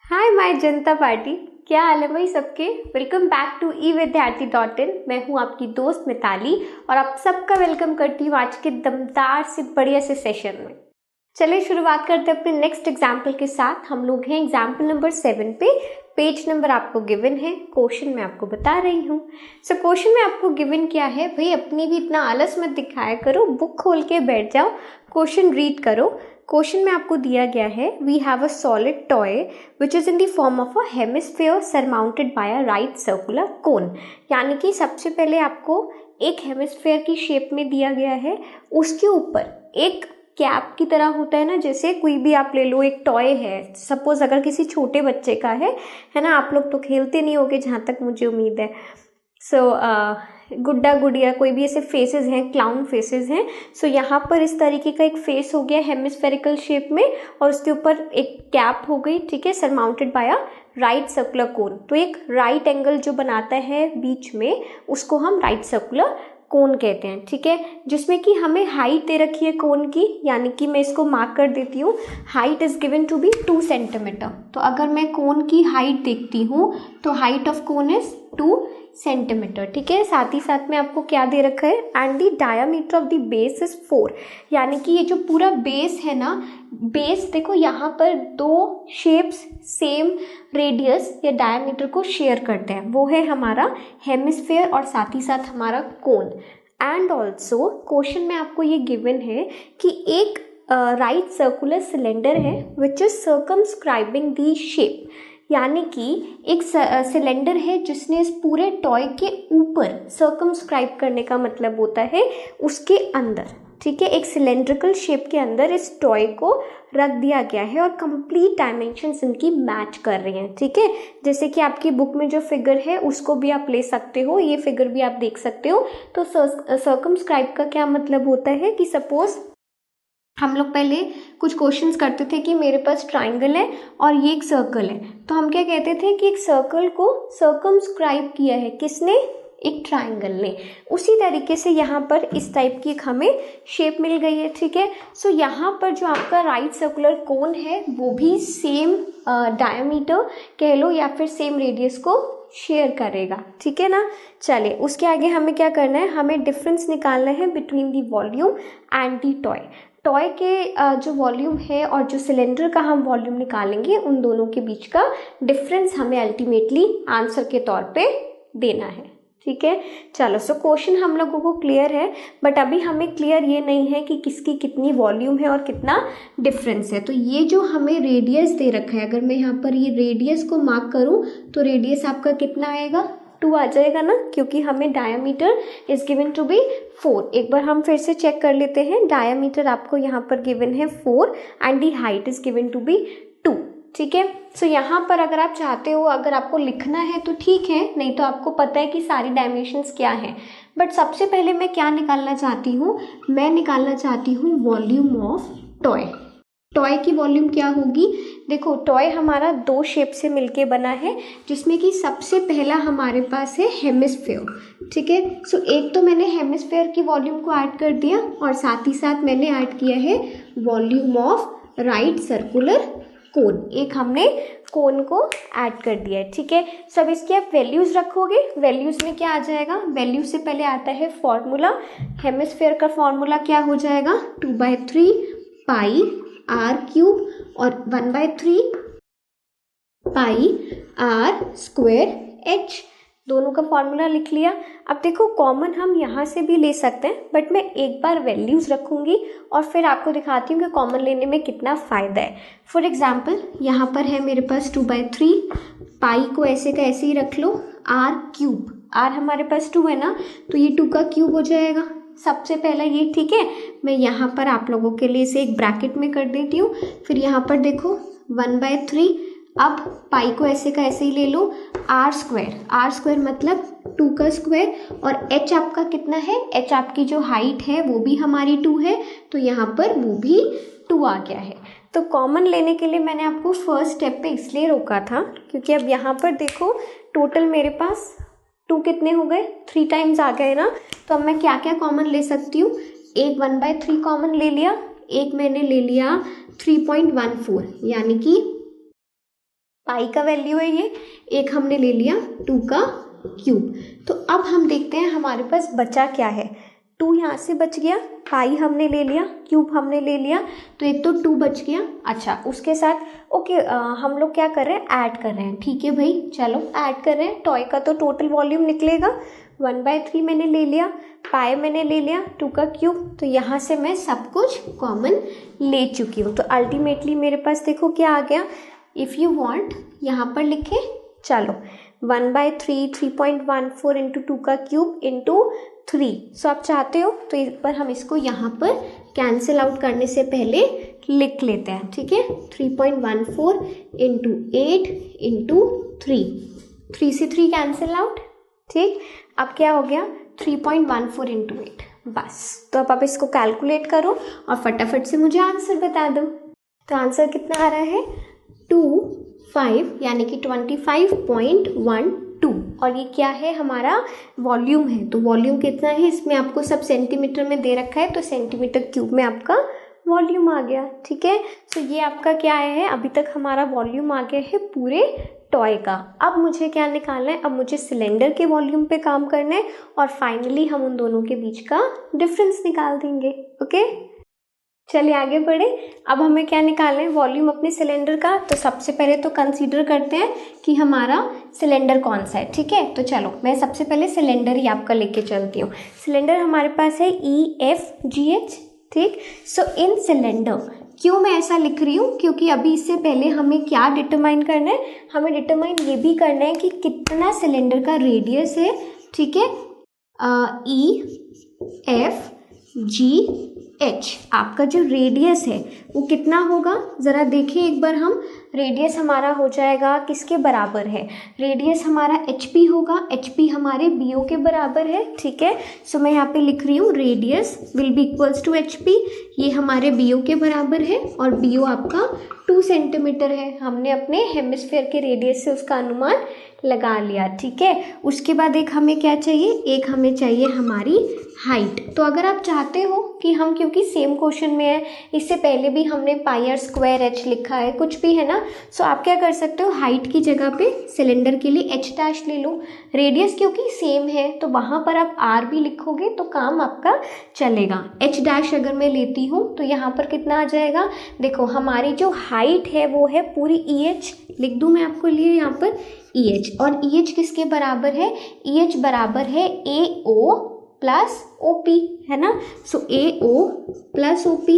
Hi my Janata party. क्या हाल है भाई सबके। Welcome back to evidyarthi.in। मैं हूँ आपकी दोस्त मिताली और आप सबका वेलकम करती हूँ आज के दमदार से बढ़िया से सेशन में। चलिए शुरुआत करते हैं अपने नेक्स्ट एग्जाम्पल के साथ। हम लोग हैं एग्जाम्पल नंबर 7 पे। पेज नंबर आपको गिवन है, क्वेश्चन मैं आपको बता रही हूँ। सो क्वेश्चन में आपको गिवन क्या है भाई, अपनी भी इतना आलस मत दिखाया करो, बुक खोल के बैठ जाओ, क्वेश्चन रीड करो। क्वेश्चन में आपको दिया गया है, we have a solid toy which is in the form of a hemisphere surmounted by a right circular cone. यानी कि सबसे पहले आपको एक हेमिस्फीयर की शेप में दिया गया है, उसके ऊपर एक कैप की तरह होता है ना, जैसे कोई भी आप ले लो, एक टॉय है, सपोज अगर किसी छोटे बच्चे का है ना। आप लोग तो खेलते नहीं होगे जहाँ तक मुझे उम्मीद है। गुड्डा गुड़िया कोई भी ऐसे फेसेस हैं, क्लाउन फेसेस हैं। यहाँ पर इस तरीके का एक फेस हो गया हेमिस्फेरिकल शेप में और उसके ऊपर एक कैप हो गई, ठीक है, surmounted by a right circular कोन। तो एक राइट एंगल जो बनाता है बीच में, उसको हम राइट सर्कुलर कोन कहते हैं, ठीक है। जिसमें कि हमें हाइट दे रखी है कोन की, यानी कि मैं इसको मार्क कर देती हूँ, height is given to be 2 centimetre. तो अगर मैं कोन की हाइट देखती हूँ तो height of cone is 2 centimetre, ठीक है। साथ ही साथ में आपको क्या दे रखा है, and the diameter of the base is 4। यानी कि ये जो पूरा बेस है ना, बेस देखो यहाँ पर दो शेप्स सेम रेडियस या डायमीटर को शेयर करते हैं, वो है हमारा हेमिस्फेयर और साथ ही साथ हमारा कोन। एंड ऑल्सो क्वेश्चन में आपको ये गिवन है कि एक राइट सर्कुलर सिलेंडर है which is circumscribing the shape. यानी कि एक सिलेंडर है जिसने इस पूरे टॉय के ऊपर, सर्कमस्क्राइब करने का मतलब होता है उसके अंदर, ठीक है, एक सिलेंड्रिकल शेप के अंदर इस टॉय को रख दिया गया है और कंप्लीट डायमेंशंस इनकी मैच कर रही हैं, ठीक है। जैसे कि आपकी बुक में जो फिगर है उसको भी आप ले सकते हो, ये फिगर भी आप देख सकते हो। तो सर्कमस्क्राइब का क्या मतलब होता है कि सपोज हम लोग पहले कुछ क्वेश्चंस करते थे कि मेरे पास ट्राइंगल है और ये एक सर्कल है, तो हम क्या कहते थे कि एक सर्कल को सर्कमस्क्राइब किया है किसने, एक ट्राइंगल ने। उसी तरीके से यहाँ पर इस टाइप की एक हमें शेप मिल गई है, ठीक है। यहाँ पर जो आपका राइट सर्कुलर कोन है वो भी सेम डायमीटर कह लो या फिर सेम रेडियस को शेयर करेगा, ठीक है ना। चलिए उसके आगे हमें क्या करना है, हमें डिफरेंस निकालना है between the volume and the toy. Toy के जो वॉल्यूम है और जो सिलेंडर का हम वॉल्यूम निकालेंगे, उन दोनों के बीच का डिफरेंस हमें अल्टीमेटली आंसर के तौर पे देना है, ठीक है। चलो क्वेश्चन हम लोगों को क्लियर है, बट अभी हमें क्लियर ये नहीं है कि किसकी कितनी वॉल्यूम है और कितना डिफरेंस है। तो ये जो हमें रेडियस दे रखा है, अगर मैं यहाँ पर ये रेडियस को मार्क करूँ तो रेडियस आपका कितना आएगा, 2 आ जाएगा ना, क्योंकि हमें diameter is given to be 4। एक बार हम फिर से चेक कर लेते हैं, डायमीटर आपको यहाँ पर गिवन है 4 and the height is given to be 2, ठीक है। यहाँ पर अगर आप चाहते हो, अगर आपको लिखना है तो ठीक है, नहीं तो आपको पता है कि सारी डायमेंशंस क्या है। बट सबसे पहले मैं क्या निकालना चाहती हूँ, मैं निकालना चाहती हूँ वॉल्यूम ऑफ टॉय। टॉय की वॉल्यूम क्या होगी, देखो टॉय हमारा 2 शेप से मिलके बना है, जिसमें कि सबसे पहला हमारे पास है हेमिस्फेयर, ठीक है। एक तो मैंने हेमिस्फेयर की वॉल्यूम को ऐड कर दिया और साथ ही साथ मैंने ऐड किया है वॉल्यूम ऑफ राइट सर्कुलर कोन, एक हमने कोन को ऐड कर दिया है, ठीक है। सब इसकी आप वैल्यूज रखोगे, वैल्यूज में क्या आ जाएगा, वैल्यूज से पहले आता है फॉर्मूला। हेमिस्फेयर का फॉर्मूला क्या हो जाएगा, 2/3 पाई आर क्यूब और 1/3 पाई आर स्क्वायर एच, दोनों का फॉर्मूला लिख लिया। अब देखो कॉमन हम यहाँ से भी ले सकते हैं, बट मैं एक बार वैल्यूज रखूंगी और फिर आपको दिखाती हूँ कि कॉमन लेने में कितना फ़ायदा है। फॉर एग्जाम्पल यहाँ पर है मेरे पास 2/3, पाई को ऐसे का ऐसे ही रख लो, आर क्यूब, आर हमारे पास 2 है ना, तो ये 2 का क्यूब हो जाएगा सबसे पहला ये, ठीक है। मैं यहाँ पर आप लोगों के लिए इसे एक ब्रैकेट में कर देती हूँ। फिर यहाँ पर देखो 1/3, अब पाई को ऐसे का ऐसे ही ले लो, आर स्क्वायर मतलब 2 का स्क्वायर, और एच आपका कितना है, एच आपकी जो हाइट है वो भी हमारी 2 है, तो यहाँ पर वो भी 2 आ गया है। तो कॉमन लेने के लिए मैंने आपको फर्स्ट स्टेप पे इसलिए रोका था क्योंकि अब यहाँ पर देखो टोटल मेरे पास 2 कितने हो गए, 3 टाइम्स आ गए ना। तो अब मैं क्या क्या कॉमन ले सकती हूँ, एक 1/3 कॉमन ले लिया, एक मैंने ले लिया 3.14, यानी कि पाई का वैल्यू है ये, एक हमने ले लिया 2 का क्यूब। तो अब हम देखते हैं हमारे पास बचा क्या है। 2 यहाँ से बच गया, पाई हमने ले लिया, क्यूब हमने ले लिया, तो एक तो 2 बच गया। अच्छा, उसके साथ ओके हम लोग क्या कर रहे हैं, ऐड कर रहे हैं। ठीक है भाई, चलो ऐड कर रहे हैं। टॉय का तो टोटल वॉल्यूम निकलेगा 1/3 मैंने ले लिया, पाई मैंने ले लिया 2 का क्यूब। तो यहाँ से मैं सब कुछ कॉमन ले चुकी हूँ। तो अल्टीमेटली मेरे पास देखो क्या आ गया, इफ़ यू वांट यहाँ पर लिखे, चलो 1/3 3.14 इंटू 2 का क्यूब इंटू 3। सो आप चाहते हो तो एक बार हम इसको यहाँ पर कैंसिल आउट करने से पहले लिख लेते हैं। ठीक है, 3.14 इंटू 8 इंटू 3, 3 से 3 कैंसिल आउट। ठीक, अब क्या हो गया 3.14 इंटू 8। बस, तो अब आप इसको कैलकुलेट करो और फटाफट से मुझे आंसर बता दो। तो आंसर कितना आ रहा है 25, यानी कि 25.12। और ये क्या है, हमारा वॉल्यूम है। तो वॉल्यूम कितना है, इसमें आपको सब सेंटीमीटर में दे रखा है, तो सेंटीमीटर क्यूब में आपका वॉल्यूम आ गया। ठीक है, सो ये आपका क्या है, अभी तक हमारा वॉल्यूम आ गया है पूरे टॉय का। अब मुझे क्या निकालना है, अब मुझे सिलेंडर के वॉल्यूम पे काम करना है और फाइनली हम उन दोनों के बीच का डिफरेंस निकाल देंगे। ओके, चलिए आगे बढ़े। अब हमें क्या निकालना है, वॉल्यूम अपने सिलेंडर का। तो सबसे पहले तो कंसीडर करते हैं कि हमारा सिलेंडर कौन सा है। ठीक है, तो चलो मैं सबसे पहले सिलेंडर ही आपका लेके चलती हूँ। सिलेंडर हमारे पास है EFGH। ठीक, सो इन सिलेंडर, क्यों मैं ऐसा लिख रही हूँ, क्योंकि अभी इससे पहले हमें क्या डिटरमाइन करना है, हमें डिटरमाइन ये भी करना है कि कितना सिलेंडर का रेडियस है। ठीक है, EFGH आपका जो रेडियस है वो कितना होगा, ज़रा देखिए एक बार हम। रेडियस हमारा हो जाएगा किसके बराबर है, रेडियस हमारा HP होगा, HP हमारे BO के बराबर है। ठीक है, सो मैं यहाँ पे लिख रही हूँ radius will be equals to HP। ये हमारे BO के बराबर है और BO आपका 2 सेंटीमीटर है। हमने अपने हेमिस्फीयर के रेडियस से उसका अनुमान लगा लिया। ठीक है, उसके बाद एक हमें क्या चाहिए, एक हमें चाहिए हमारी हाइट। तो अगर आप चाहते हो कि हम, क्योंकि सेम क्वेश्चन में है, इससे पहले भी हमने πr² लिखा है, कुछ भी है ना, सो आप क्या कर सकते हो, हाइट की जगह पे सिलेंडर के लिए h' ले लो। रेडियस क्योंकि सेम है तो वहाँ पर आप r भी लिखोगे तो काम आपका चलेगा। h' अगर मैं लेती हूँ तो यहाँ पर कितना आ जाएगा, देखो हमारी जो हाइट है वो है पूरी EH, लिख दूँ मैं आपको लिए यहाँ पर EH, और EH किसके बराबर है, EH बराबर है AO प्लस OP, है ना। सो AO प्लस OP,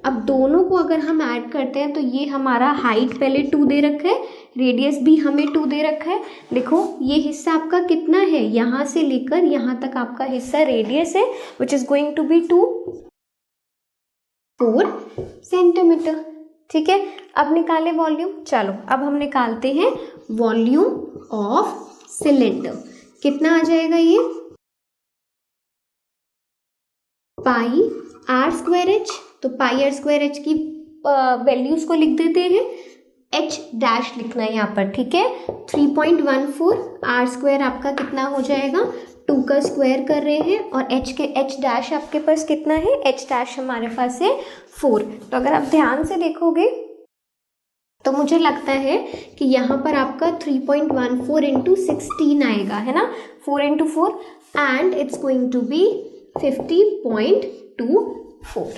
अब दोनों को अगर हम ऐड करते हैं तो ये हमारा हाइट पहले 2 दे रखा है, रेडियस भी हमें 2 दे रखा है। देखो ये हिस्सा आपका कितना है, यहाँ से लेकर यहाँ तक आपका हिस्सा रेडियस है, which is going to be 4 centimetre. ठीक है, अब निकाले वॉल्यूम। चलो अब हम निकालते हैं वॉल्यूम ऑफ सिलेंडर। कितना आ जाएगा ये, πr²h। तो πr²h की वैल्यूज को लिख देते हैं, h' लिखना है यहाँ पर। ठीक है, 3.14 r² आपका कितना हो जाएगा, 2 का स्क्वायर कर रहे हैं, और h' आपके पास कितना है, h' हमारे पास है 4। तो अगर आप ध्यान से देखोगे तो मुझे लगता है कि यहाँ पर आपका 3.14 इंटू 16 आएगा, है ना, 4 into 4, and it's going to be 50.24।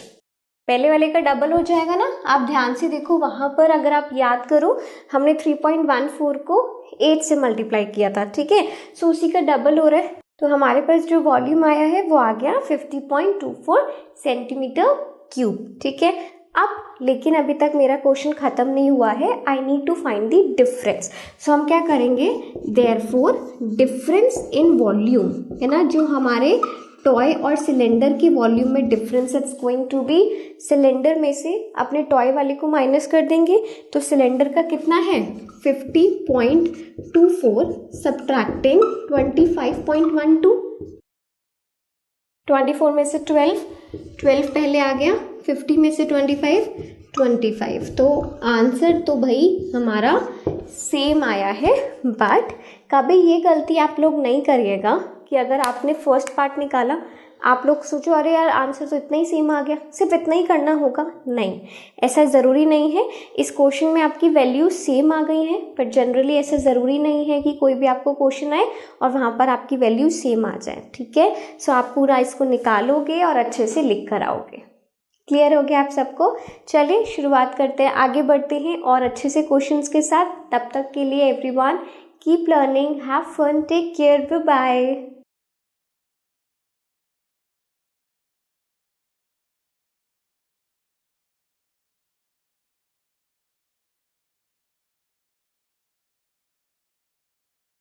पहले वाले का डबल हो जाएगा ना। आप ध्यान से देखो, वहाँ पर अगर आप याद करो हमने 3.14 को 8 से मल्टीप्लाई किया था। ठीक है, सो उसी का डबल हो रहा है, तो हमारे पास जो वॉल्यूम आया है वो आ गया 50.24 सेंटीमीटर क्यूब। ठीक है, अब लेकिन अभी तक मेरा क्वेश्चन खत्म नहीं हुआ है, I need to find the difference. So हम क्या करेंगे, देयरफॉर डिफरेंस इन वॉल्यूम, है ना, जो हमारे टॉय और सिलेंडर की वॉल्यूम में difference, it's going to be, cylinder में से अपने टॉय वाले को माइनस कर देंगे, तो सिलेंडर का कितना है 50.24 सब्ट्रैक्टिंग 25.12, 24 में से 12 पहले आ गया, 50 में से 25, तो आंसर तो भाई हमारा सेम आया है। बट कभी ये गलती आप लोग नहीं करिएगा कि अगर आपने फर्स्ट पार्ट निकाला आप लोग सोचो अरे यार आंसर तो इतना ही सेम आ गया, सिर्फ इतना ही करना होगा, नहीं, ऐसा ज़रूरी नहीं है। इस क्वेश्चन में आपकी वैल्यू सेम आ गई है, पर जनरली ऐसा ज़रूरी नहीं है कि कोई भी आपको क्वेश्चन आए और वहाँ पर आपकी वैल्यू सेम आ जाए, ठीक है। सो आप पूरा इसको निकालोगे और अच्छे से लिख कर आओगे। क्लियर हो गया आप सबको? चलिए शुरुआत करते हैं, आगे बढ़ते हैं और अच्छे से क्वेश्चंस के साथ। तब तक के लिए everyone keep learning, have fun, take care, bye bye.